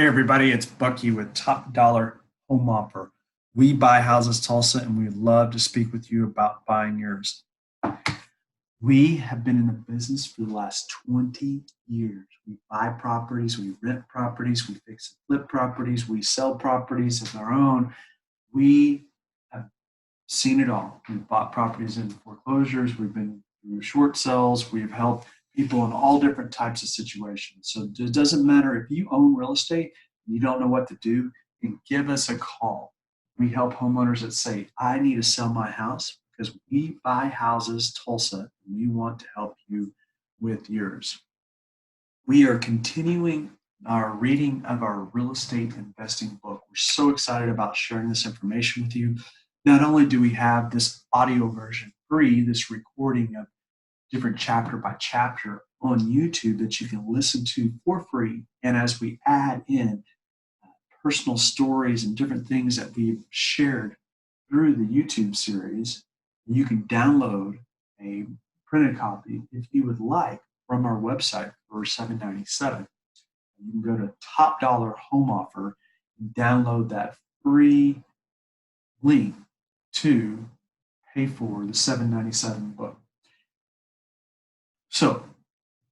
Hey everybody, it's Bucky with Top Dollar Home Offer. We buy houses Tulsa and we'd love to speak with you about buying yours. We have been in the business for the last 20 years. We buy properties, we rent properties, we fix and flip properties, we sell properties of our own. We have seen it all. We've bought properties in foreclosures, we've been through short sales, we've helped people in all different types of situations. So it doesn't matter if you own real estate and you don't know what to do, and give us a call. We help homeowners that say, I need to sell my house because we buy houses Tulsa and we want to help you with yours. We are continuing our reading of our real estate investing book. We're so excited about sharing this information with you. Not only do we have this audio version free, this recording of different chapter by chapter on YouTube that you can listen to for free, and as we add in personal stories and different things that we've shared through the YouTube series, you can download a printed copy if you would like from our website for $7.97. You can go to Top Dollar Home Offer and download that free link to pay for the $7.97 book. So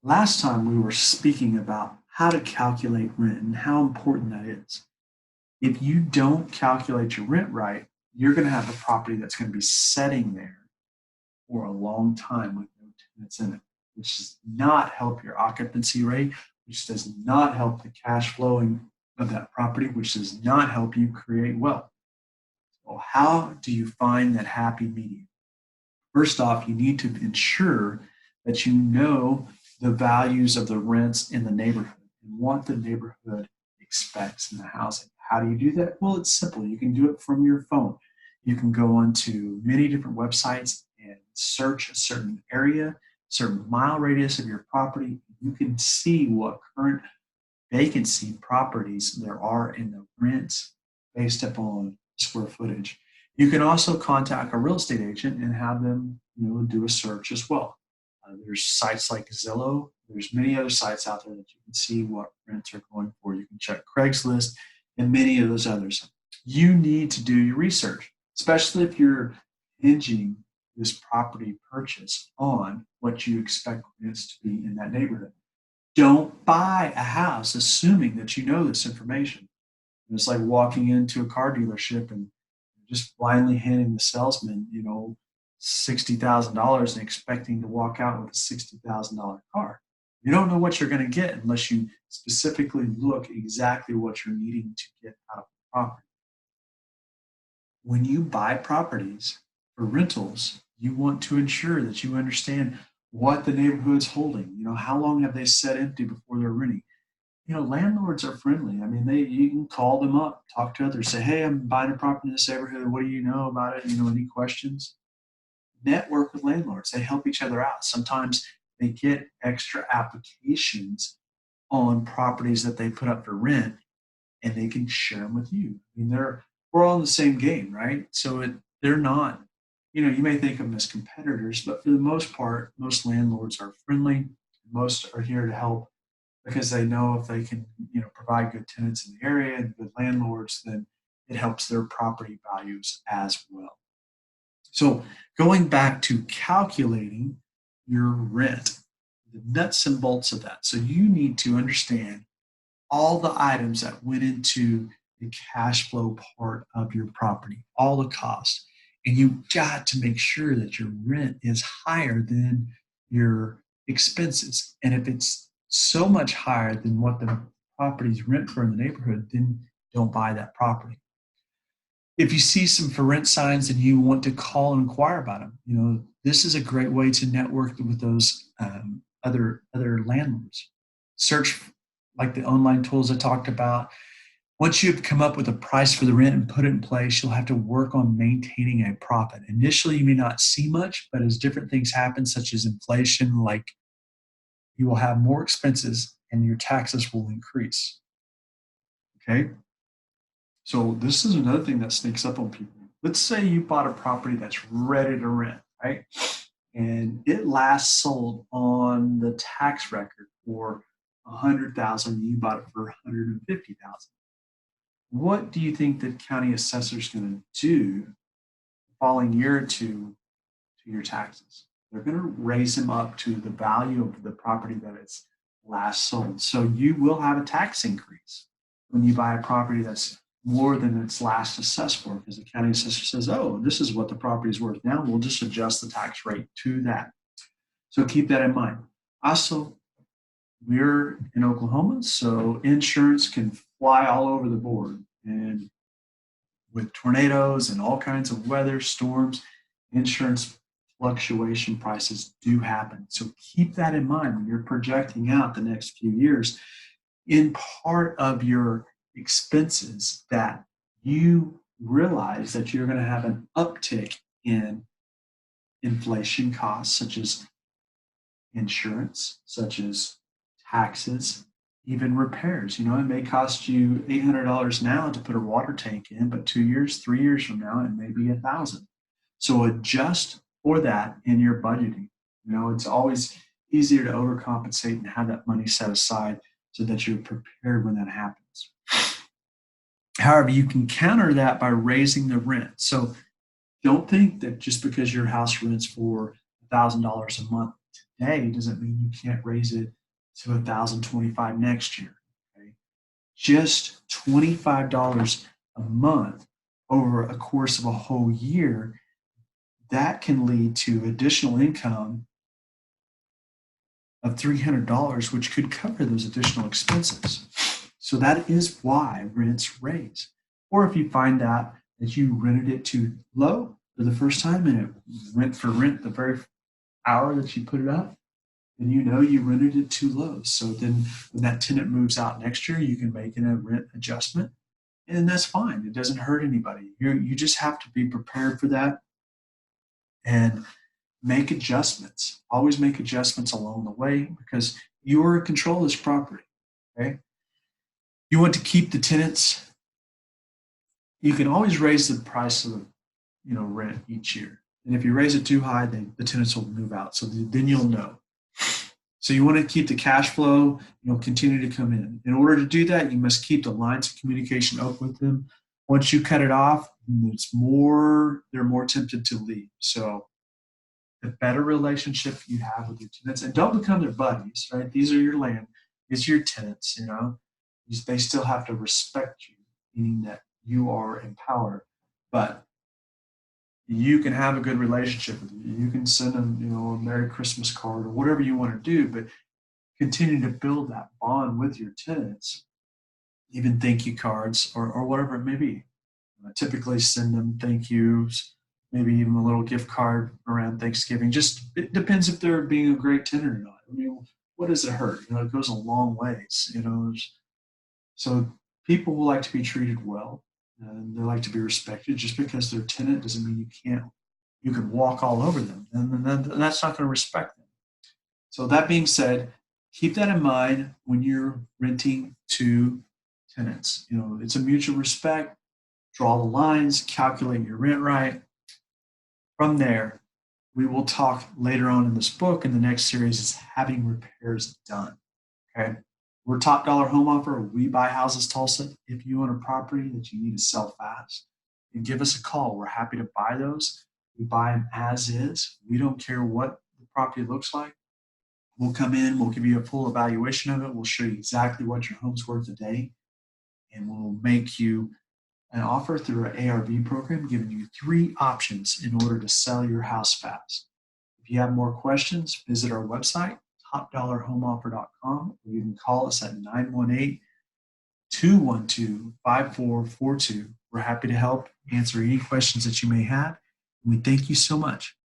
last time we were speaking about how to calculate rent and how important that is. If you don't calculate your rent right, you're going to have a property that's going to be sitting there for a long time with no tenants in it, which does not help your occupancy rate, which does not help the cash flowing of that property, which does not help you create wealth. So how do you find that happy medium? First off, you need to ensure that you know the values of the rents in the neighborhood and what the neighborhood expects in the housing. How do you do that? Well, it's simple. You can do it from your phone. You can go onto many different websites and search a certain area, certain mile radius of your property. You can see what current vacancy properties there are in the rents based upon square footage. You can also contact a real estate agent and have them, do a search as well. There's sites like Zillow. There's many other sites out there that you can see what rents are going for. You can check Craigslist and many of those others. You need to do your research, especially if you're hinging this property purchase on what you expect rents to be in that neighborhood. Don't buy a house assuming that you know this information. And it's like walking into a car dealership and just blindly handing the salesman, $60,000 and expecting to walk out with a $60,000 car. You don't know what you're going to get unless you specifically look exactly what you're needing to get out of the property. When you buy properties for rentals, you want to ensure that you understand what the neighborhood's holding. How long have they sat empty before they're renting? Landlords are friendly. I mean, you can call them up, talk to others, say, hey, I'm buying a property in this neighborhood. What do you know about it? Any questions? Network with landlords. They help each other out. Sometimes they get extra applications on properties that they put up for rent, and they can share them with you. I mean, we're all in the same game, right? So they're not, you may think of them as competitors, but for the most part, most landlords are friendly. Most are here to help because they know if they can, provide good tenants in the area and good landlords, then it helps their property values as well. So going back to calculating your rent, the nuts and bolts of that. So you need to understand all the items that went into the cash flow part of your property, all the costs. And you got to make sure that your rent is higher than your expenses. And if it's so much higher than what the property's rent for in the neighborhood, then don't buy that property. If you see some for rent signs and you want to call and inquire about them, this is a great way to network with those other landlords. Search like the online tools I talked about. Once you've come up with a price for the rent and put it in place, you'll have to work on maintaining a profit. Initially, you may not see much, but as different things happen, such as inflation, like you will have more expenses and your taxes will increase. Okay? So this is another thing that sneaks up on people. Let's say you bought a property that's ready to rent, right? And it last sold on the tax record for $100,000, you bought it for $150,000. What do you think the county assessor is going to do the following year or two to your taxes? They're going to raise them up to the value of the property that it's last sold. So you will have a tax increase when you buy a property that's more than its last assessed for, because the county assessor says, oh, this is what the property is worth now. We'll just adjust the tax rate to that. So keep that in mind. Also, we're in Oklahoma, so insurance can fly all over the board. And with tornadoes and all kinds of weather, storms, insurance fluctuation prices do happen. So keep that in mind when you're projecting out the next few years. In part of your expenses, that you realize that you're going to have an uptick in inflation costs, such as insurance, such as taxes, even repairs. You know, it may cost you $800 now to put a water tank in, but 2 years, 3 years from now, it may be $1,000. So adjust for that in your budgeting. You know, it's always easier to overcompensate and have that money set aside so that you're prepared when that happens. However, you can counter that by raising the rent. So don't think that just because your house rents for $1,000 a month today doesn't mean you can't raise it to $1,025 next year. Okay? Just $25 a month over a course of a whole year, that can lead to additional income of $300, which could cover those additional expenses. So that is why rents raise. Or if you find out that you rented it too low for the first time and it went for rent the very hour that you put it up, then you know you rented it too low. So then when that tenant moves out next year, you can make a rent adjustment, and that's fine. It doesn't hurt anybody. You just have to be prepared for that and make adjustments. Always make adjustments along the way, because you are in control of this property. Okay. You want to keep the tenants. You can always raise the price of rent each year. And if you raise it too high, then the tenants will move out. So then you'll know. So you want to keep the cash flow, continue to come in. In order to do that, you must keep the lines of communication open with them. Once you cut it off, they're more tempted to leave. So the better relationship you have with your tenants, and don't become their buddies, right? These are your these are your tenants, they still have to respect you, meaning that you are empowered, but you can have a good relationship with you. You can send them, a Merry Christmas card or whatever you want to do, but continue to build that bond with your tenants, even thank you cards or whatever it may be. I typically send them thank yous, maybe even a little gift card around Thanksgiving. Just it depends if they're being a great tenant or not. I mean, what does it hurt? It goes a long ways. So people will like to be treated well, and they like to be respected. Just because they're a tenant doesn't mean you can walk all over them, and that's not going to respect them. So that being said, keep that in mind when you're renting to tenants. It's a mutual respect. Draw the lines, calculate your rent right. From there, we will talk later on in this book, and the next series is having repairs done. Okay. We're Top Dollar Home Offer. We buy houses, Tulsa. If you own a property that you need to sell fast, then give us a call. We're happy to buy those. We buy them as is. We don't care what the property looks like. We'll come in, we'll give you a full evaluation of it. We'll show you exactly what your home's worth today, and we'll make you an offer through our ARV program, giving you 3 options in order to sell your house fast. If you have more questions, visit our website, topdollarhomeoffer.com, or you can call us at 918-212-5442. We're happy to help answer any questions that you may have. We thank you so much.